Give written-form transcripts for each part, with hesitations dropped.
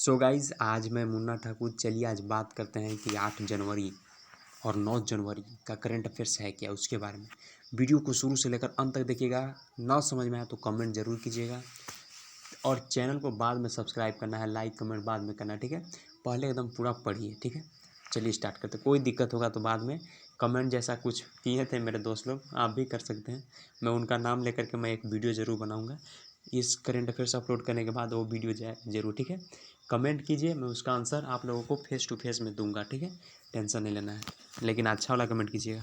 So guys आज मैं मुन्ना ठाकुर। चलिए आज बात करते हैं कि 8 जनवरी और 9 जनवरी का करंट अफेयर्स है क्या, उसके बारे में। वीडियो को शुरू से लेकर अंत तक देखिएगा। ना समझ में आए तो कमेंट जरूर कीजिएगा और चैनल को बाद में सब्सक्राइब करना है, लाइक कमेंट बाद में करना है, ठीक है। पहले एकदम पूरा पढ़िए, ठीक है। चलिए स्टार्ट करते हैं। कोई दिक्कत होगा तो बाद में कमेंट जैसा कुछ किए थे मेरे दोस्त लोग, आप भी कर सकते हैं। मैं उनका नाम लेकर के मैं एक वीडियो ज़रूर बनाऊंगा इस करंट अफेयर्स अपलोड करने के बाद, वो वीडियो जाए जरूर, ठीक है। कमेंट कीजिए, मैं उसका आंसर आप लोगों को फेस टू फेस में दूंगा, ठीक है। टेंशन नहीं लेना है, लेकिन अच्छा वाला कमेंट कीजिएगा।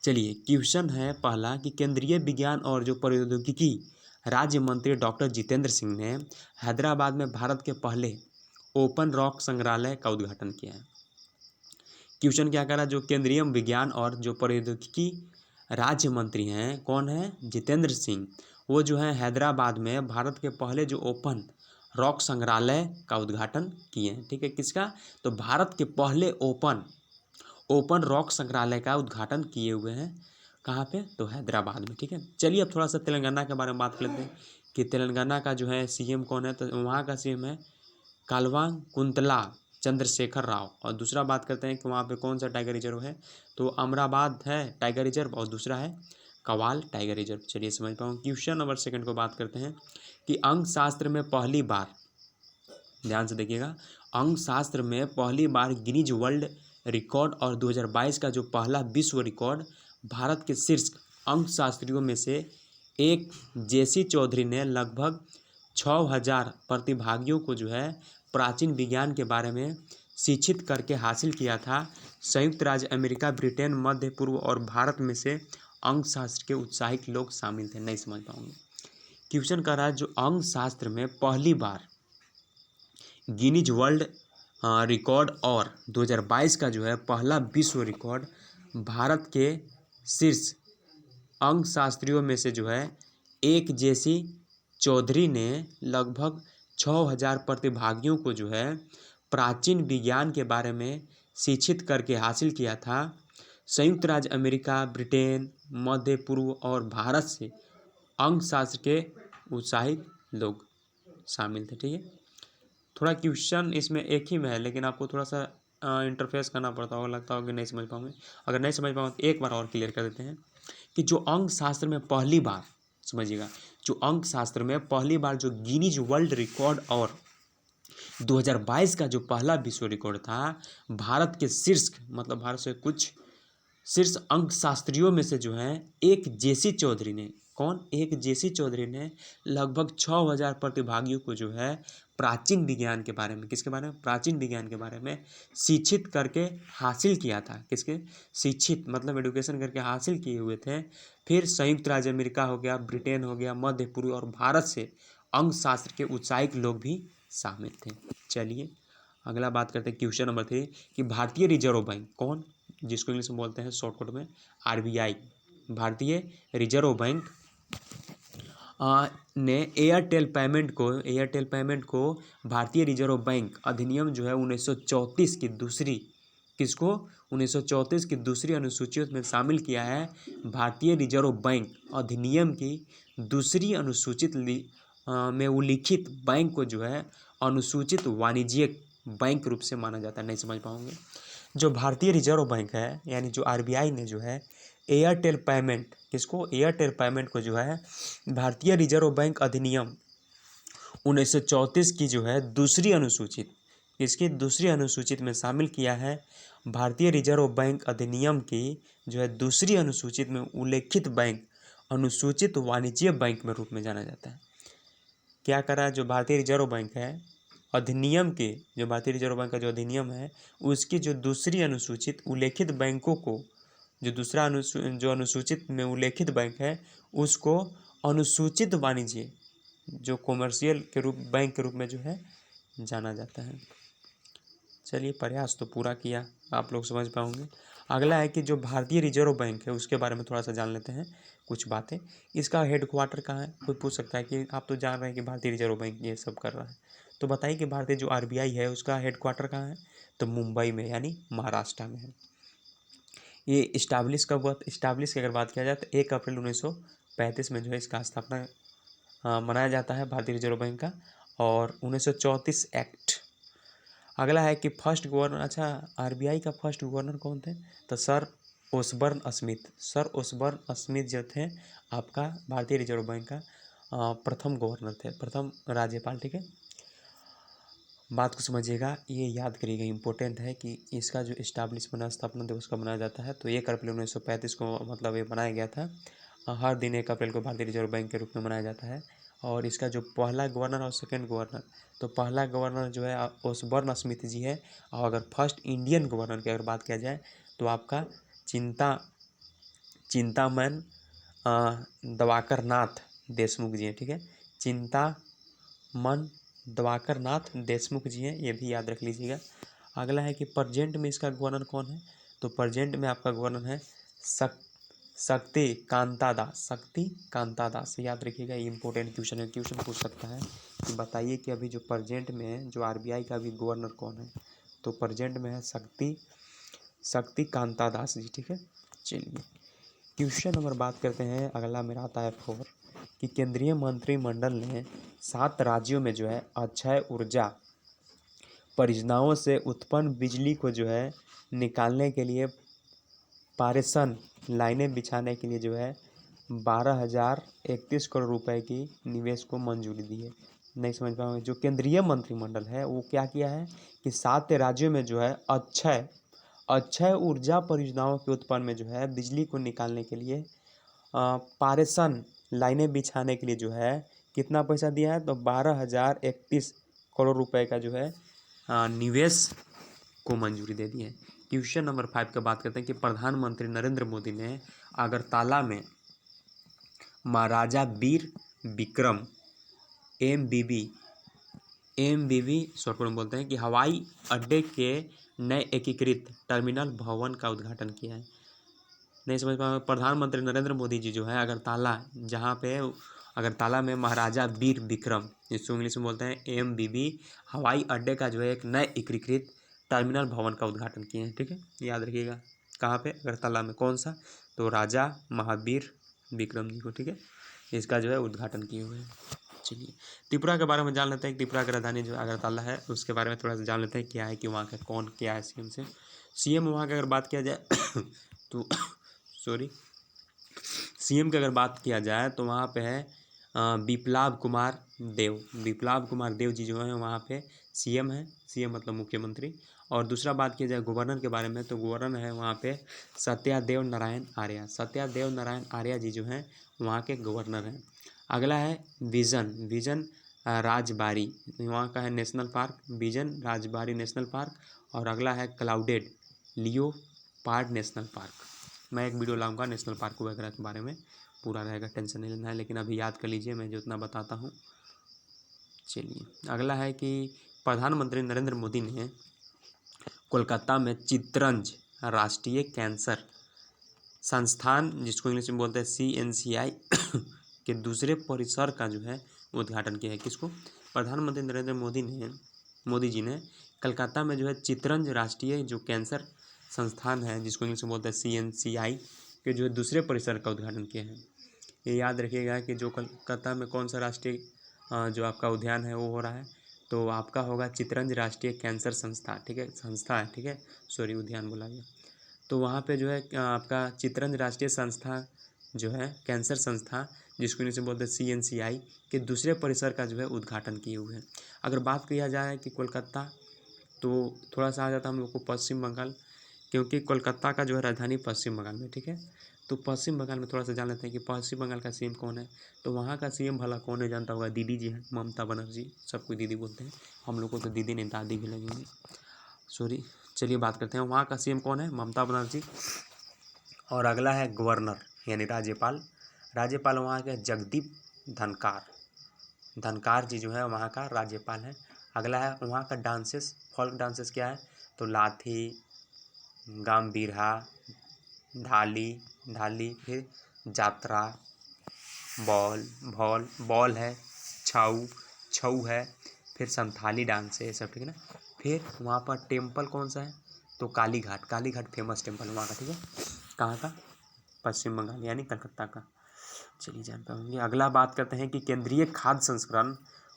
चलिए क्वेश्चन है पहला कि केंद्रीय विज्ञान और जो प्रौद्योगिकी राज्य मंत्री डॉक्टर जितेंद्र सिंह ने हैदराबाद में भारत के पहले ओपन रॉक संग्रहालय का उद्घाटन किया है। क्वेश्चन क्या करा, जो केंद्रीय विज्ञान और जो प्रौद्योगिकी राज्य मंत्री हैं कौन है, जितेंद्र सिंह, वो जो है हैदराबाद में भारत के पहले जो ओपन रॉक संग्रहालय का उद्घाटन किए हैं, ठीक है। किसका, तो भारत के पहले ओपन रॉक संग्रहालय का उद्घाटन किए हुए हैं। कहाँ पे, तो हैदराबाद में, ठीक है। चलिए अब थोड़ा सा तेलंगाना के बारे में बात कर लेते हैं कि तेलंगाना का जो है सीएम कौन है, तो वहाँ का सीएम है काल्वा कुंतला चंद्रशेखर राव। और दूसरा बात करते हैं कि वहाँ पे कौन सा टाइगर रिजर्व है, तो अमराबाद है टाइगर रिजर्व और दूसरा है कवाल टाइगर रिजर्व। चलिए समझ पाऊँ। क्वेश्चन नंबर सेकंड को बात करते हैं कि अंक शास्त्र में पहली बार, ध्यान से देखिएगा, अंक शास्त्र में पहली बार गिनीज वर्ल्ड रिकॉर्ड और 2022 का जो पहला विश्व रिकॉर्ड भारत के शीर्ष अंक शास्त्रियों में से एक जेसी चौधरी ने लगभग 6000 प्रतिभागियों को जो है प्राचीन विज्ञान के बारे में शिक्षित करके हासिल किया था। संयुक्त राज्य अमेरिका, ब्रिटेन, मध्य पूर्व और भारत में से अंक शास्त्र के उत्साहित लोग शामिल थे। नहीं समझ पाऊंगे। क्वेश्चन कर रहा है जो अंक शास्त्र में पहली बार गिनीज वर्ल्ड रिकॉर्ड और 2022 का जो है पहला विश्व रिकॉर्ड भारत के शीर्ष अंक शास्त्रियों में से जो है एक जेसी चौधरी ने लगभग 6000 प्रतिभागियों को जो है प्राचीन विज्ञान के बारे में शिक्षित करके हासिल किया था। संयुक्त राज्य अमेरिका, ब्रिटेन, मध्य पूर्व और भारत से अंक शास्त्र के उत्साहित लोग शामिल थे, ठीक है। थोड़ा क्वेश्चन इसमें एक ही में है, लेकिन आपको थोड़ा सा इंटरफेस करना पड़ता होगा, लगता होगा कि नहीं समझ पाऊंगे। अगर नहीं समझ पाऊँ तो एक बार और क्लियर कर देते हैं कि जो अंक शास्त्र में पहली बार, समझिएगा, जो अंक शास्त्र में पहली बार जो गिनीज वर्ल्ड रिकॉर्ड और 2022 का जो पहला विश्व रिकॉर्ड था, भारत के शीर्ष, मतलब भारत से कुछ शीर्ष अंक शास्त्रियों में से जो है एक जेसी चौधरी ने, कौन, एक जेसी चौधरी ने लगभग 6000 प्रतिभागियों को जो है प्राचीन विज्ञान के बारे में, किसके बारे में, प्राचीन विज्ञान के बारे में शिक्षित करके हासिल किया था। किसके, शिक्षित मतलब एडुकेशन करके हासिल किए हुए थे। फिर संयुक्त राज्य अमेरिका हो गया, ब्रिटेन हो गया, मध्य पूर्व और भारत से अंक शास्त्र के उत्साहित लोग भी शामिल थे। चलिए अगला बात करते हैं क्वेश्चन नंबर 3 कि भारतीय रिजर्व बैंक कौन, जिसको इंग्लिश में बोलते हैं शॉर्टकट में आरबीआई, भारतीय रिजर्व बैंक ने एयरटेल पेमेंट को भारतीय रिजर्व बैंक अधिनियम जो है 1934 की दूसरी, किसको, 1934 की दूसरी अनुसूची में शामिल किया है। भारतीय रिजर्व बैंक अधिनियम की दूसरी अनुसूचित में उल्लिखित बैंक को जो है अनुसूचित वाणिज्यिक बैंक रूप से माना जाता है। नहीं समझ पाओगे। जो भारतीय रिजर्व बैंक है यानी जो आरबीआई ने जो है एयरटेल पेमेंट, किसको, एयरटेल पेमेंट को जो है भारतीय रिजर्व बैंक अधिनियम 1934 की जो है दूसरी अनुसूचित, इसकी दूसरी अनुसूचित में शामिल किया है। भारतीय रिजर्व बैंक अधिनियम की जो है दूसरी अनुसूचित में उल्लेखित बैंक अनुसूचित वाणिज्य बैंक में रूप में जाना जाता है। क्या करा, जो भारतीय रिजर्व बैंक है अधिनियम के, जो भारतीय रिजर्व बैंक का जो अधिनियम है उसकी जो दूसरी अनुसूचित उल्लेखित बैंकों को, जो दूसरा जो अनुसूचित में उल्लेखित बैंक है उसको अनुसूचित वाणिज्य, जो कॉमर्शियल के रूप बैंक के रूप में जो है जाना जाता है। चलिए प्रयास तो पूरा किया, आप लोग समझ पाओगे। अगला है कि जो भारतीय रिजर्व बैंक है उसके बारे में थोड़ा सा जान लेते हैं कुछ बातें। इसका हेडक्वार्टर कहाँ है, कोई पूछ सकता है कि आप तो जान रहे हैं कि भारतीय रिजर्व बैंक ये सब कर रहा है, तो बताइए कि भारतीय जो आरबीआई है उसका हेडक्वार्टर कहाँ है, तो मुंबई में यानी महाराष्ट्र में है। ये इस्टाब्लिश कब हुआ, इस्टाब्लिश की अगर बात किया जाए तो 1 अप्रैल 1935 में जो है इसका स्थापना मनाया जाता है भारतीय रिजर्व बैंक का। और 1934 एक्ट अगला है कि फर्स्ट गवर्नर, अच्छा आरबीआई का फर्स्ट गवर्नर कौन थे? तो सर ओसबर्न स्मिथ। सर ओसबर्न स्मिथ जो थे आपका भारतीय रिजर्व बैंक का प्रथम गवर्नर थे, प्रथम राज्यपाल। ठीक है, बात को समझिएगा, ये याद करिएगा, इंपॉर्टेंट है कि इसका जो इस्टाब्लिश बना, स्थापना दिवस का मनाया जाता है तो 1 अप्रैल 1935 को मतलब ये बनाया गया था। हर दिन 1 अप्रैल को भारतीय रिजर्व बैंक के रूप में मनाया जाता है। और इसका जो पहला गवर्नर और सेकंड गवर्नर, तो पहला गवर्नर जो है ओसबर्न स्मिथ जी है। और अगर फर्स्ट इंडियन गवर्नर की अगर बात किया जाए तो आपका चिंतामन दिवाकर नाथ देशमुख जी हैं। ठीक है, चिंतामन दिवाकर नाथ देशमुख जी हैं, ये भी याद रख लीजिएगा। अगला है कि प्रेजेंट में इसका गवर्नर कौन है? तो प्रेजेंट में आपका गवर्नर है शक्ति कांता दास। शक्ति कांता दास, याद रखिएगा, ये इंपॉर्टेंट क्वेश्चन है, क्वेश्चन पूछ सकता है कि बताइए कि अभी जो प्रेजेंट में है जो आरबीआई का अभी गवर्नर कौन है? तो प्रेजेंट में है शक्ति कांता दास जी। ठीक है, चलिए क्वेश्चन नंबर बात करते हैं। अगला मेरा आता है 4 कि केंद्रीय मंत्रिमंडल ने 7 राज्यों में जो है अक्षय ऊर्जा परियोजनाओं से उत्पन्न बिजली को जो है निकालने के लिए पारेषण लाइनें बिछाने के लिए जो है 12,031 करोड़ रुपए की निवेश को मंजूरी दी है। नहीं समझ पाऊंगा, जो केंद्रीय मंत्रिमंडल है वो क्या किया है कि 7 राज्यों में जो है अक्षय ऊर्जा परियोजनाओं के उत्पन्न में जो है बिजली को निकालने के लिए पारेषण लाइनें बिछाने के लिए जो है कितना पैसा दिया है? तो 12,031 करोड़ रुपए का जो है निवेश को मंजूरी दे दी है। क्वेश्चन नंबर 5 का बात करते हैं कि प्रधानमंत्री नरेंद्र मोदी ने अगरतला में महाराजा वीर विक्रम एमबीबी शॉर्ट में बोलते हैं कि हवाई अड्डे के नए एकीकृत टर्मिनल भवन का उद्घाटन किया है। नहीं समझ पाए, प्रधानमंत्री नरेंद्र मोदी जी जो है अगरतला में महाराजा वीर विक्रम, जिसको इंग्लिश में बोलते हैं एमबीबी हवाई अड्डे का जो है एक नए एकीकृत टर्मिनल भवन का उद्घाटन किए हैं। ठीक है, याद रखिएगा, कहाँ पे? अगरतला में। कौन सा? तो राजा महावीर विक्रम जी को। ठीक है, इसका जो है उद्घाटन किए हुए हैं। चलिए त्रिपुरा के बारे में जान लेते हैं। त्रिपुरा की राजधानी जो अगरतला है उसके बारे में थोड़ा सा जान लेते हैं, क्या है कि वहाँ का कौन क्या है सीएम वहाँ की अगर बात किया जाए तो सीएम की अगर बात किया जाए तो वहाँ पे है विप्लव कुमार देव जी जो है वहाँ पे सीएम है। सीएम मतलब मुख्यमंत्री। और दूसरा बात किया जाए गवर्नर के बारे में तो गवर्नर है वहाँ पे सत्यादेव नारायण आर्या जी जो हैं वहाँ के गवर्नर हैं। अगला है विजन राजबाड़ी, वहाँ का है national park, vision Rajbari national park. और अगला है क्लाउडेड लियोपार्ड नेशनल पार्क। मैं एक वीडियो लाऊंगा नेशनल पार्क वगैरह के बारे में, पूरा रहेगा, टेंशन नहीं लेना है, लेकिन अभी याद कर लीजिए मैं जितना बताता हूँ। चलिए अगला है कि प्रधानमंत्री नरेंद्र मोदी ने कोलकाता में चितरंज राष्ट्रीय कैंसर संस्थान, जिसको इंग्लिश में बोलते हैं CNCI के दूसरे परिसर का जो है उद्घाटन किया है। किसको? प्रधानमंत्री नरेंद्र मोदी जी ने कलकत्ता में जो है चितरंज राष्ट्रीय जो कैंसर संस्थान है, जिसको इंग्लिश में बोलते हैं CNCI के जो है दूसरे परिसर का उद्घाटन किया है। ये याद रखिएगा कि जो कलकत्ता में कौन सा राष्ट्रीय जो आपका उद्यान है वो हो रहा है, तो आपका होगा चितरंज राष्ट्रीय कैंसर संस्था। ठीक है, संस्था है। ठीक है, सॉरी उद्यान बोला गया। तो वहाँ पे जो है आपका चितरंज राष्ट्रीय संस्था जो है कैंसर संस्था, जिसको इंग्लिश में बोलते हैं CNCI के दूसरे परिसर का जो है उद्घाटन किए हुए हैं। अगर बात किया जाए कि कोलकाता, तो थोड़ा सा आ जाता है हम लोग को पश्चिम बंगाल, क्योंकि कोलकाता का जो है राजधानी पश्चिम बंगाल में। ठीक है, तो पश्चिम बंगाल में थोड़ा सा जान लेते हैं कि पश्चिम बंगाल का CM कौन है। तो वहाँ का CM भला कौन है जानता होगा? दीदी जी हैं, ममता बनर्जी। सबको दीदी बोलते हैं, हम लोग को तो दीदी नहीं दादी भी लगेंगी, सॉरी। चलिए बात करते हैं वहाँ का CM कौन है? ममता बनर्जी। और अगला है गवर्नर यानी राज्यपाल वहाँ के जगदीप धनकार जी जो है वहाँ का राज्यपाल है। अगला है वहाँ का डांसेस, फोल्क डांसेस क्या है? तो लाठी, गाम्भीरा, ढाली, फिर जात्रा, बॉल है, छऊ है, फिर संथाली डांस है, ये सब। ठीक है ना। फिर वहाँ पर टेम्पल कौन सा है? तो काली घाट फेमस टेम्पल वहाँ का। ठीक है, कहाँ का? पश्चिम बंगाल यानी कलकत्ता का। चलिए जान पाएंगे। अगला बात करते हैं कि केंद्रीय खाद्य संस्करण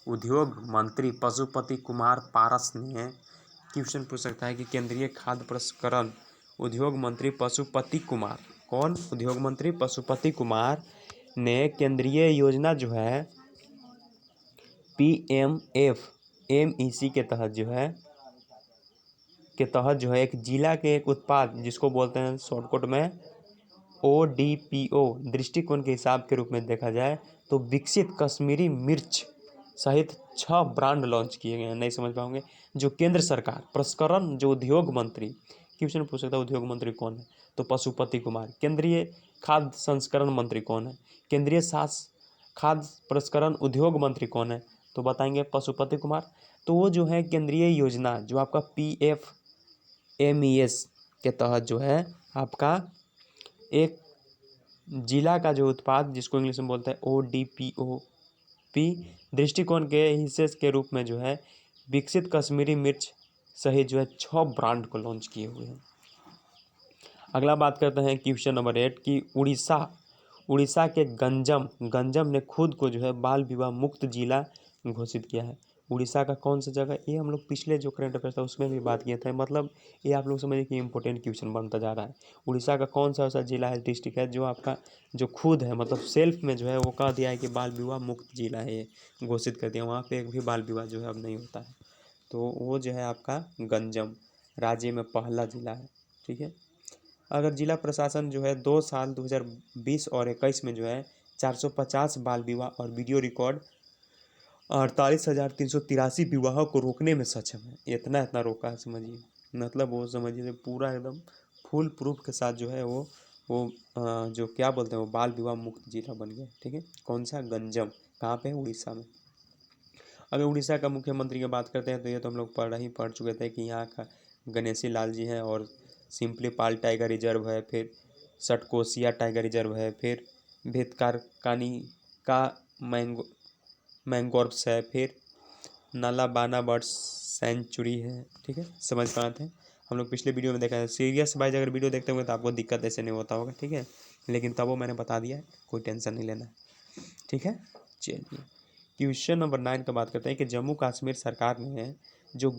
उद्योग मंत्री पशुपति कुमार पारस ने क्वेश्चन पूछ सकता है कि केंद्रीय खाद्य प्रसंस्करण उद्योग मंत्री पशुपति कुमार, कौन? उद्योग मंत्री पशुपति कुमार ने केंद्रीय योजना जो है PMFMEC के तहत जो है एक जिला के एक उत्पाद जिसको बोलते हैं शॉर्टकट में ODPO दृष्टिकोण के हिसाब के रूप में देखा जाए तो विकसित कश्मीरी मिर्च सहित 6 ब्रांड लॉन्च किए गए हैं। नहीं समझ पाओगे। जो केंद्र सरकार प्रसंस्करण, जो उद्योग मंत्री, क्वेश्चन पूछ सकता है उद्योग मंत्री कौन है, तो पशुपति कुमार। केंद्रीय खाद्य संस्करण मंत्री कौन है, केंद्रीय खाद्य प्रसंस्करण उद्योग मंत्री कौन है, तो बताएंगे पशुपति कुमार। तो वो जो है केंद्रीय योजना जो आपका PFMES के तहत जो है आपका एक जिला का जो उत्पाद जिसको इंग्लिश में बोलते हैं ODPOP दृष्टिकोण के हिस्से के रूप में जो है विकसित कश्मीरी मिर्च सहित जो है 6 ब्रांड को लॉन्च किए हुए हैं। अगला बात करते हैं क्वेश्चन नंबर 8 की उड़ीसा के गंजम ने खुद को जो है बाल विवाह मुक्त जिला घोषित किया है। उड़ीसा का कौन सा जगह, ये हम लोग पिछले जो करंट अफेयर था उसमें भी बात किए थे। मतलब ये आप लोग समझिए कि इंपॉर्टेंट क्वेश्चन बनता जा रहा है। उड़ीसा का कौन सा ऐसा जिला है, डिस्ट्रिक्ट है जो आपका जो खुद है मतलब सेल्फ में जो है वो कह दिया है कि बाल विवाह मुक्त जिला है, ये घोषित कर दिया। वहाँ पे एक भी बाल विवाह जो है अब नहीं होता है। तो वो जो है आपका गंजम राज्य में पहला जिला है। ठीक है। अगर जिला प्रशासन जो है 2 साल 2020 और 21 में जो है 450 बाल विवाह और वीडियो रिकॉर्ड 48,383 विवाहों को रोकने में सक्षम है। इतना रोका है समझिए। मतलब वो समझिए पूरा एकदम फुल प्रूफ के साथ जो है वो जो क्या बोलते हैं वो बाल विवाह मुक्त जिला बन गया। ठीक है। कौन सा? गंजम। कहाँ पे? उड़ीसा में। अगर उड़ीसा का मुख्यमंत्री की बात करते हैं तो ये तो हम लोग पढ़ चुके थे कि यहाँ का गणेशी लाल जी हैं, और सिंपली पाल टाइगर रिजर्व है, फिर सटकोसिया टाइगर रिजर्व है, फिर भितरकनिका का मैंग्रोव्स है, फिर नालाबाना बर्ड्स सेंचुरी है। ठीक है, समझ पाते हैं। हम लोग पिछले वीडियो में देखा है। सीरियस वाइज अगर वीडियो देखते होंगे तो आपको दिक्कत ऐसे नहीं होता होगा। ठीक है, लेकिन तब वो मैंने बता दिया है, कोई टेंशन नहीं लेना। ठीक है, चलिए क्वेश्चन नंबर 9 का बात करते हैं कि जम्मू कश्मीर सरकार ने जो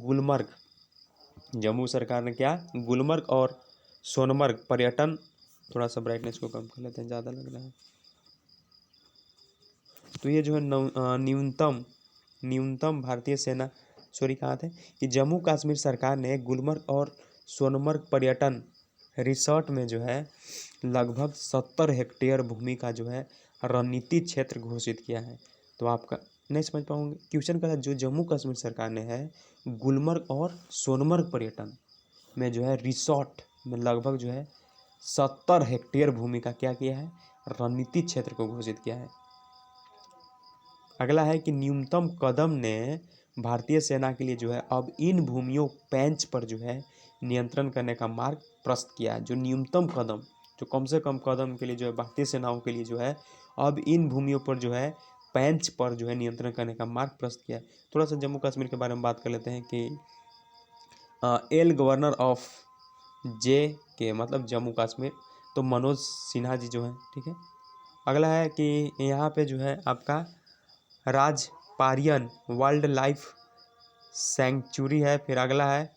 जम्मू सरकार ने क्या गुलमर्ग और सोनमर्ग पर्यटन, थोड़ा सा ब्राइटनेस को कम कर लेते हैं, ज़्यादा लग रहा है। तो ये जो है न्यूनतम भारतीय सेना कहा थे कि जम्मू कश्मीर सरकार ने गुलमर्ग और सोनमर्ग पर्यटन रिसोर्ट में जो है लगभग 70 हेक्टेयर भूमि का जो है रणनीतिक क्षेत्र घोषित किया है। तो आपका नहीं समझ पाऊंगे क्वेश्चन का जो जम्मू कश्मीर सरकार ने है गुलमर्ग और सोनमर्ग पर्यटन में जो है रिसोर्ट में लगभग जो है 70 हेक्टेयर भूमि का क्या किया है, रणनीतिक क्षेत्र को घोषित किया है। अगला है कि न्यूनतम कदम ने भारतीय सेना के लिए जो है अब इन भूमियों पेंच पर जो है नियंत्रण करने का मार्ग प्रशस्त किया है। जो न्यूनतम कदम, जो कम से कम कदम के लिए जो है भारतीय सेनाओं के लिए जो है अब इन भूमियों पर जो है पेंच पर जो है नियंत्रण करने का मार्ग प्रशस्त किया है। थोड़ा सा जम्मू कश्मीर के बारे में बात कर लेते हैं कि गवर्नर ऑफ के मतलब जम्मू कश्मीर तो मनोज सिन्हा जी जो हैं। ठीक है। अगला है कि यहाँ पे जो है आपका राजपारियन वाइल्ड लाइफ सेंचुरी है। फिर अगला है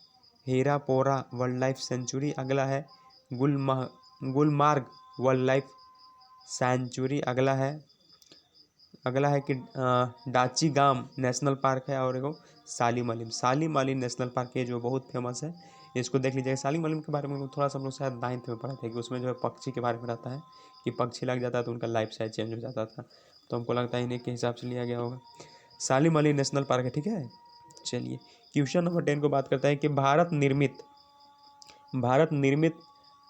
हीरापोरा वाइल्ड लाइफ सेंचुरी। अगला है गुलमार्ग वाइल्ड लाइफ सेंचुरी। अगला है कि डाचीगाम नेशनल पार्क है, और एगो सालिम अली नेशनल पार्क है जो बहुत फेमस है। इसको देख लीजिएगा। सालिम अली के बारे में थोड़ा सा हम लोग शायद 9th में पढ़ा था कि उसमें जो है पक्षी के बारे में रहता है कि पक्षी लग जाता है तो उनका लाइफ स्टाइल चेंज हो जाता था। तो हमको लगता है इन्हीं के हिसाब से लिया गया होगा। सालिम अली नेशनल पार्क है। ठीक है, चलिए क्वेश्चन नंबर 10 को बात करते हैं कि भारत निर्मित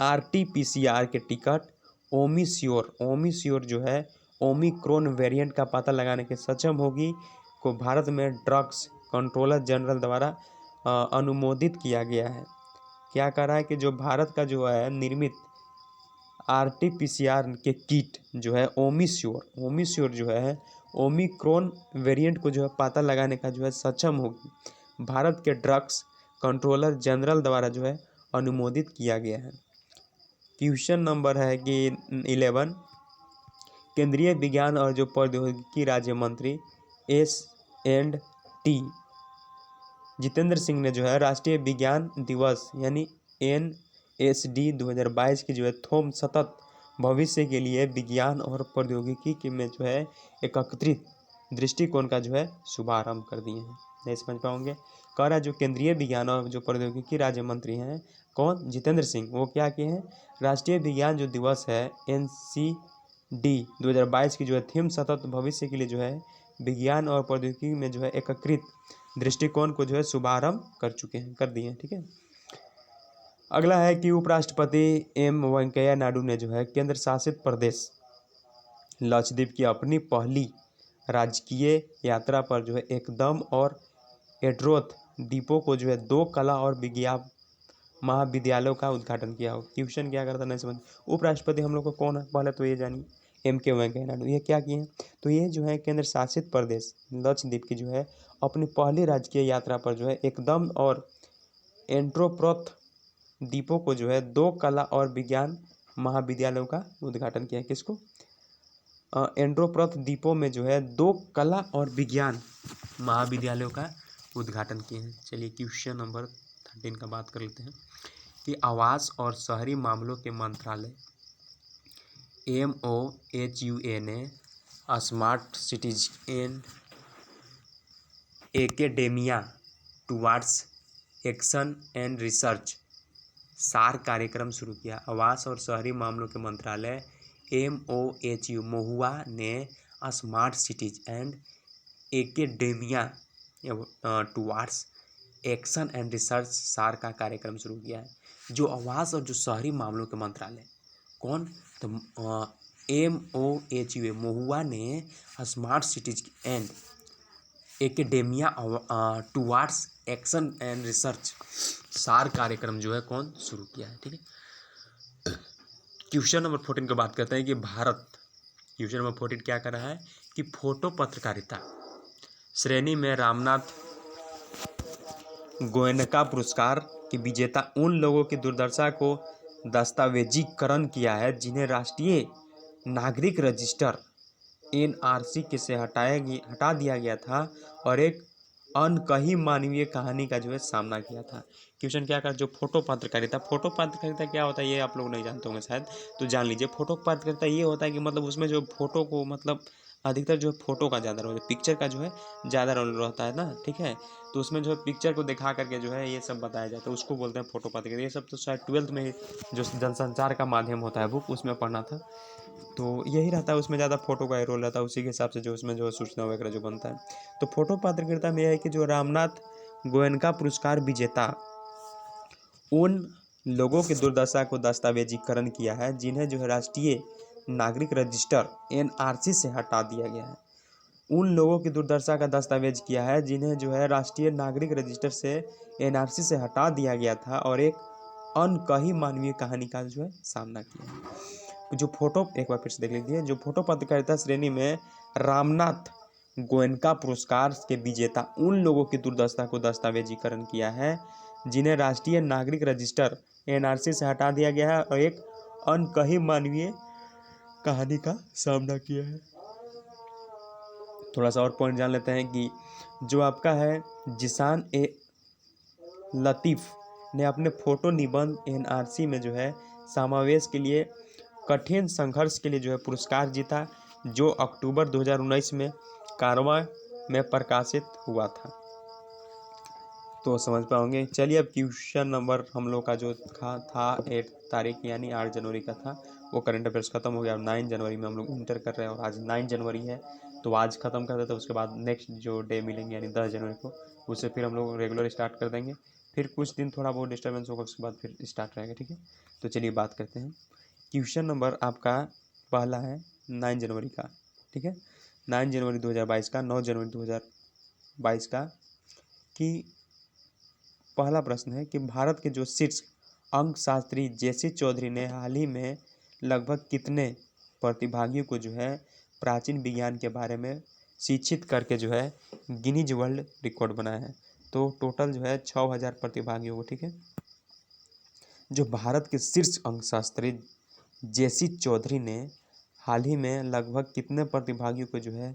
RT-PCR के टिकट ओमिश्योर जो है ओमिक्रॉन वेरिएंट का पता लगाने के सक्षम होगी को भारत में ड्रग्स कंट्रोलर जनरल द्वारा अनुमोदित किया गया है। क्या कह रहा है कि जो भारत का जो है निर्मित RT-PCR के किट जो है ओमिश्योर जो है ओमिक्रॉन वेरिएंट को जो है पता लगाने का जो है सक्षम होगी भारत के ड्रग्स कंट्रोलर जनरल द्वारा जो है अनुमोदित किया गया है। क्वेश्चन नंबर है कि 11 केंद्रीय विज्ञान और जो प्रौद्योगिकी राज्य मंत्री S&T जितेंद्र सिंह ने जो है राष्ट्रीय विज्ञान दिवस यानी NSD 2022 की जो है थोम सतत भविष्य के लिए विज्ञान और प्रौद्योगिकी के में जो है एकीकृत दृष्टिकोण का जो है शुभारंभ कर दिए हैं। नहीं समझ पाओगे। कह रहा है जो केंद्रीय विज्ञान और जो प्रौद्योगिकी राज्य मंत्री हैं कौन, जितेंद्र सिंह, वो क्या किए हैं, राष्ट्रीय विज्ञान जो दिवस है NCD 2022 की जो है थीम सतत भविष्य के लिए जो है विज्ञान और प्रौद्योगिकी में जो है एकीकृत दृष्टिकोण को जो है शुभारंभ कर दिए हैं। ठीक है। अगला है कि उपराष्ट्रपति वेंकैया नायडू ने जो है केंद्र शासित प्रदेश लक्षद्वीप की अपनी पहली राजकीय यात्रा पर जो है एकदम और एड्रोथ द्वीपों को जो है 2 कला और विज्ञान महाविद्यालयों का उद्घाटन किया हो। ट्यूशन क्या करता नहीं समझ। उपराष्ट्रपति हम लोग को कौन है, पहले तो ये जानिए, MK वेंकैया नायडू। ये क्या किए हैं, तो ये जो है केंद्र शासित प्रदेश लक्षद्वीप की जो है अपनी पहली राजकीय यात्रा पर जो है एकदम और एंट्रोप्रथ द्वीपों को जो है 2 कला और विज्ञान महाविद्यालयों का उद्घाटन किया है। किसको, एंड्रोप्रथ द्वीपों में जो है 2 कला और विज्ञान महाविद्यालयों का उद्घाटन किए हैं। चलिए क्वेश्चन नंबर 13 का बात कर लेते हैं कि आवास और शहरी मामलों के मंत्रालय MOHUA ने smart cities and academia towards action and research सार कार्यक्रम शुरू किया। आवास और शहरी मामलों के मंत्रालय MOHUA ने smart cities and academia towards action and research सार का कार्यक्रम शुरू किया है। जो आवास और जो शहरी मामलों के मंत्रालय कौन, तो MOHUA महुआ ने smart cities and academia towards action and research सार कार्यक्रम जो है कौन शुरू किया है। ठीक है। क्वेश्चन नंबर 14 की बात करते हैं कि भारत, क्वेश्चन नंबर 14 क्या कर रहा है कि फोटो पत्रकारिता श्रेणी में रामनाथ गोयनका पुरस्कार के विजेता उन लोगों की दुर्दशा को दस्तावेजीकरण किया है जिन्हें राष्ट्रीय नागरिक रजिस्टर NRC के से हटा दिया गया था और एक अनकही मानवीय कहानी का जो है सामना किया था। क्वेश्चन क्या कर, जो फोटो पत्रकारिता क्या होता है ये आप लोग नहीं जानते होंगे शायद, तो जान लीजिए। फोटो पत्रकारिता ये होता है कि मतलब उसमें जो फोटो को मतलब अधिकतर जो है फोटो का ज़्यादा रोल, पिक्चर का जो है ज़्यादा रोल रहता है ना। ठीक है, तो उसमें जो है पिक्चर को दिखा करके जो है ये सब बताया जाता है, उसको बोलते हैं फोटो पत्रकारिता। ये सब तो शायद 12th में जो जनसंचार का माध्यम होता है बुक, उसमें पढ़ना था, तो यही रहता है, उसमें ज़्यादा फोटो का ही रोल रहता है, उसी के हिसाब से जो उसमें जो सूचना वगैरह जो बनता है। तो फोटो पत्रकारिता में यह है कि जो रामनाथ गोयनका पुरस्कार विजेता उन लोगों की दुर्दशा को दस्तावेजीकरण किया है जिन्हें जो है राष्ट्रीय नागरिक रजिस्टर NRC से हटा दिया गया है। उन लोगों की दुर्दशा का दस्तावेज किया है जिन्हें जो है राष्ट्रीय नागरिक रजिस्टर से NRC से हटा दिया गया था और एक अनकही मानवीय कहानी का जो है सामना किया है। जो फोटो, एक बार फिर से देख लीजिए, जो फोटो पत्रकारिता श्रेणी में रामनाथ गोयनका पुरस्कार के विजेता उन लोगों की दुर्दशा को दस्तावेजीकरण किया है जिन्हें राष्ट्रीय नागरिक रजिस्टर NRC से हटा दिया गया है और एक अनकही मानवीय कहानी का सामना किया है। थोड़ा सा और पॉइंट जान लेते हैं कि जो आपका है जिसान ए लतीफ़ ने अपने फोटो निबंध NRC में जो है समावेश के लिए कठिन संघर्ष के लिए जो है पुरस्कार जीता, जो अक्टूबर 2019 में कारवां में प्रकाशित हुआ था। तो समझ पाओगे। चलिए अब क्वेश्चन नंबर हम लोग का जो था 8 तारीख यानी 8 जनवरी का था, वो करंट अफेयर्स खत्म हो गया। अब 9 जनवरी में हम लोग इंटर कर रहे हैं और आज 9 जनवरी है, तो आज ख़त्म कर देते हैं। उसके बाद नेक्स्ट जो डे मिलेंगे यानी 10 जनवरी को, उससे फिर हम लोग रेगुलर स्टार्ट कर देंगे। फिर कुछ दिन थोड़ा बहुत डिस्टर्बेंस होगा, उसके बाद फिर स्टार्ट रहेगा। ठीक है, तो चलिए बात करते हैं। क्वेश्चन नंबर आपका पहला है 9 जनवरी का। ठीक है, 9 जनवरी 2022 का, 9 जनवरी 2022 का कि पहला प्रश्न है कि भारत के जो शीर्ष अंकशास्त्री JC चौधरी ने हाल ही में लगभग कितने प्रतिभागियों को जो है प्राचीन विज्ञान के बारे में शिक्षित करके जो है गिनीज वर्ल्ड रिकॉर्ड बनाया है। तो टोटल जो है 6000 प्रतिभागियों को। ठीक है, जो भारत के शीर्ष अंकशास्त्री JC चौधरी ने हाल ही में लगभग कितने प्रतिभागियों को जो है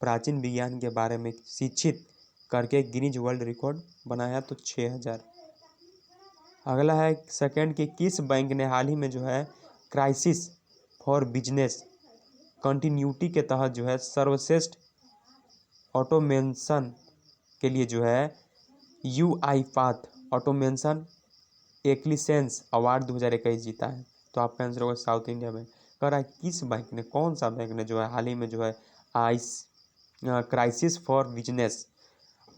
प्राचीन विज्ञान के बारे में शिक्षित करके गिनीज वर्ल्ड रिकॉर्ड बनाया तो 6000। अगला है सेकंड कि किस बैंक ने हाल ही में जो है क्राइसिस फॉर बिजनेस कंटिन्यूटी के तहत जो है सर्वश्रेष्ठ ऑटोमेशन के लिए जो है यूआईपाथ ऑटोमेशन एक्सीलेंस अवार्ड 2021 जीता है। तो आपका आंसर होगा साउथ इंडिया बैंक। कह रहा है किस बैंक ने, कौन सा बैंक ने जो है हाल ही में जो है क्राइसिस फॉर बिजनेस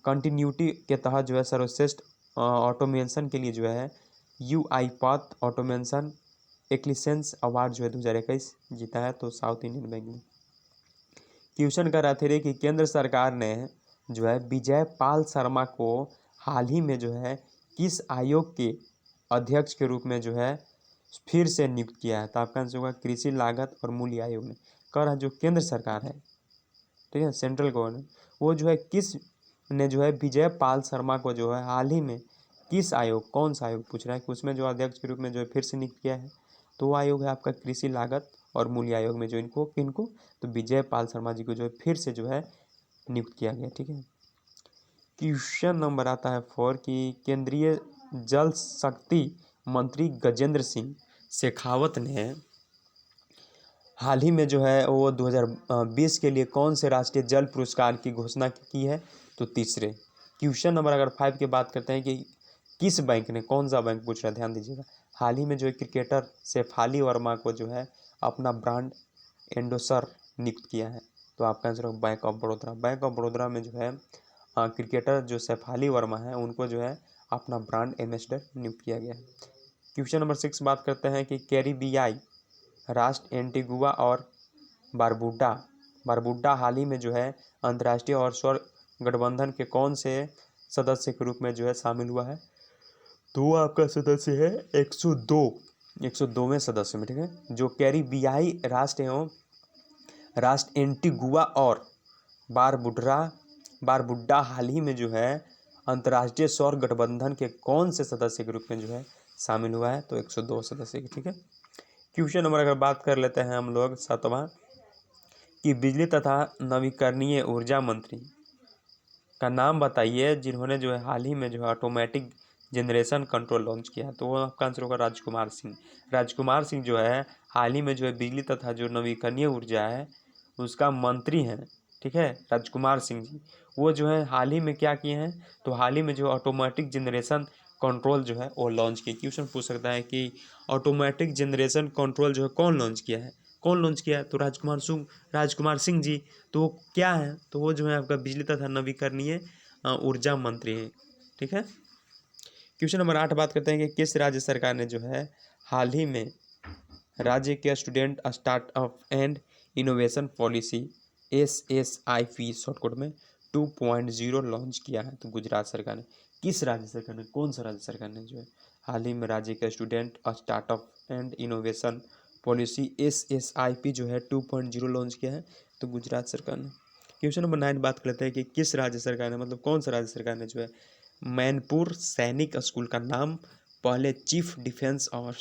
कंटिन्यूटी के तहत जो है सर्वश्रेष्ठ ऑटोमेशन के लिए जो है यूआईपाथ ऑटोमेशन एक्सीलेंस अवार्ड जो है 2021 जीता है। तो साउथ इंडियन बैंक ने। क्वेश्चन कर रहा थे कि केंद्र सरकार ने जो है विजय पाल शर्मा को हाल ही में जो है किस आयोग के अध्यक्ष के रूप में जो है फिर से नियुक्त किया है। तो आपका आंसर होगा कृषि लागत और मूल्य आयोग ने। कह रहा जो केंद्र सरकार है, ठीक है, सेंट्रल गवर्नमेंट, वो जो है किस ने जो है विजय पाल शर्मा को जो है हाल ही में किस आयोग, कौन सा आयोग पूछ रहा है कि उसमें जो अध्यक्ष के रूप में जो है फिर से नियुक्त किया है। तो वो आयोग है आपका कृषि लागत और मूल्य आयोग में जो इनको तो विजय पाल शर्मा जी को जो है फिर से जो है नियुक्त किया गया। ठीक है। क्वेश्चन नंबर आता है 4 कि केंद्रीय जल शक्ति मंत्री गजेंद्र सिंह शेखावत ने हाल ही में जो है वो 2020 के लिए कौन से राष्ट्रीय जल पुरस्कार की घोषणा की है। तो तीसरे। क्वेश्चन नंबर अगर 5 की बात करते हैं कि किस बैंक ने, कौन सा बैंक पूछ रहा है, ध्यान दीजिएगा, हाल ही में जो है क्रिकेटर शेफाली वर्मा को जो है अपना ब्रांड एंडोसर नियुक्त किया है। तो आपका आंसर होगा bank of Baroda. Bank of Baroda में जो है क्रिकेटर जो शेफाली वर्मा है उनको जो है अपना ब्रांड एम्बेसडर नियुक्त किया गया है। क्वेश्चन नंबर 6 बात करते हैं कि कैरिबियाई राष्ट्र एंटीगुआ और बारबुडा हाल ही में जो है अंतर्राष्ट्रीय और सौर गठबंधन के कौन से सदस्य के रूप में जो है शामिल हुआ है। तो वो आपका सदस्य है 102वें सदस्य में। ठीक है। जो कैरिबियाई राष्ट्र एवं राष्ट्र एंटीगुआ और बारबुडा हाल ही में जो है अंतर्राष्ट्रीय सौर गठबंधन के कौन से सदस्य के रूप में जो है शामिल हुआ है। तो 102 सदस्य की। ठीक है। क्वेश्चन नंबर अगर बात कर लेते हैं हम लोग 7वां कि बिजली तथा नवीकरणीय ऊर्जा मंत्री का नाम बताइए जिन्होंने जो है हाल ही में जो है ऑटोमेटिक जनरेशन कंट्रोल लॉन्च किया। तो वो आपका आंसर होगा राजकुमार सिंह। राजकुमार सिंह जो है हाल ही में जो है बिजली तथा जो नवीकरणीय ऊर्जा है उसका मंत्री हैं। ठीक है। राजकुमार सिंह जी वो जो है हाल ही में क्या किए हैं, तो हाल ही में जो ऑटोमेटिक जनरेशन कंट्रोल जो है वो लॉन्च किए। क्वेश्चन पूछ सकता है कि ऑटोमेटिक जनरेशन कंट्रोल जो है कौन लॉन्च किया है, कौन लॉन्च किया है। तो राजकुमार सिंह जी। तो वो क्या है, तो वो जो है आपका बिजली तथा नवीकरणीय ऊर्जा मंत्री हैं। ठीक है। क्वेश्चन नंबर 8 बात करते हैं कि किस राज्य सरकार ने जो है हाल ही में राज्य के student startup and innovation policy SSIP shortcut में 2.0 लॉन्च किया है। तो गुजरात सरकार ने। किस राज्य सरकार ने, कौन सा राज्य सरकार ने जो है हाल ही में राज्य के student startup and innovation policy SSIP जो है 2.0 लॉन्च किया है। तो गुजरात सरकार ने। क्वेश्चन नंबर 9 बात कर लेते हैं कि किस राज्य सरकार ने, मतलब कौन सा राज्य सरकार ने जो है मैनपुर सैनिक स्कूल का नाम पहले चीफ डिफेंस और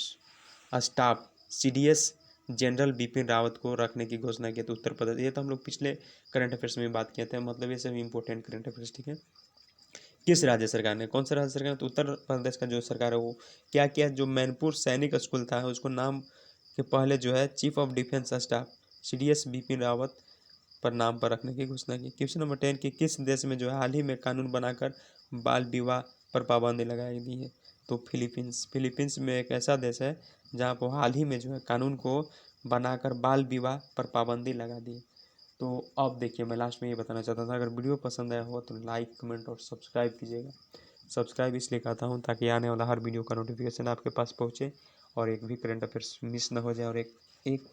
staff CDS general Bipin Rawat को रखने की घोषणा की। तो उत्तर प्रदेश। ये तो हम लोग पिछले करंट अफेयर्स में बात किए थे, मतलब ये सब इंपॉर्टेंट करंट अफेयर्स। ठीक है। किस राज्य सरकार ने, कौन सा राज्य सरकार ने, तो उत्तर प्रदेश का जो सरकार है वो क्या किया, जो मैनपुर सैनिक स्कूल था उसको नाम के पहले जो है chief of defence staff CDS Bipin Rawat पर नाम पर रखने की घोषणा की। क्वेश्चन नंबर 10 कि किस देश में जो है हाल ही में कानून बनाकर बाल विवाह पर पाबंदी लगाई दी है। तो फिलीपींस में एक ऐसा देश है जहाँ पर हाल ही में जो है कानून को बनाकर बाल विवाह पर पाबंदी लगा दी है। तो अब देखिए मैं लास्ट में ये बताना चाहता था, अगर वीडियो पसंद आया हो तो लाइक कमेंट और सब्सक्राइब कीजिएगा। सब्सक्राइब इसलिए करता हूँ ताकि आने वाला हर वीडियो का नोटिफिकेशन आपके पास पहुँचे और एक भी करंट अफेयर्स मिस ना हो जाए और एक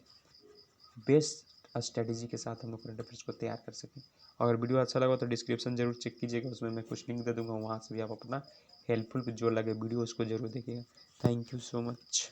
बेस्ट स्ट्रेटेजी के साथ हम लोग करंट अफेयर्स को तैयार कर सकें। अगर वीडियो अच्छा लगा तो डिस्क्रिप्शन जरूर चेक कीजिएगा, उसमें मैं कुछ लिंक दे दूँगा, वहाँ से भी आप अपना हेल्पफुल जो लगे वीडियो उसको जरूर देखिएगा। Thank you so much.